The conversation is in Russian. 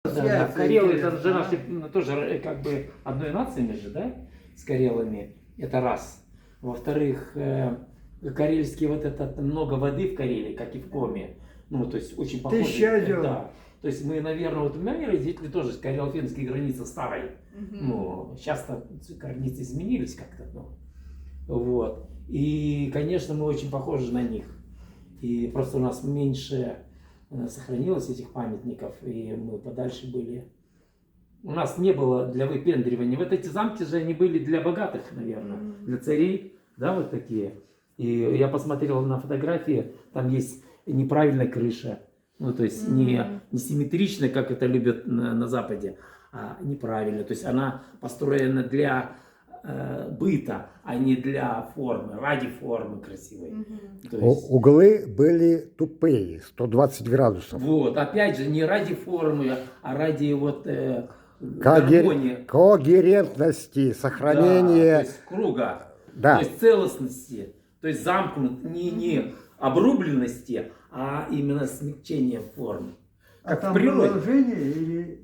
Да, карелы это же наши, тоже как бы одной нации мы же, да, с карелами. Это раз. Во-вторых, карельские вот это много воды в Карелии, как и в Коме. Ну, то есть очень похоже. Да. То есть мы, наверное, вот у меня родители тоже с карело-финской границы старой. Ну, сейчас-то границы изменились как-то. Ну. Вот. И, конечно, мы очень похожи на них. И просто у нас меньше сохранилось этих памятников, и мы подальше были. У нас не было для выпендривания. Вот эти замки же они были для богатых, наверное, для царей, да, вот такие. И я посмотрел на фотографии, там есть неправильная крыша, ну то есть не симметричная, как это любят на Западе, а неправильно. То есть она построена для быта, а не для формы, ради формы красивой. То есть, углы были тупые, 120 градусов. вот, опять же, не ради формы, а ради вот гармонии. Когерентности, сохранения. Да, то есть круга, Да. то есть целостности, то есть не обрубленности, а именно смягчения форм. А Как там в природе. продолжение или...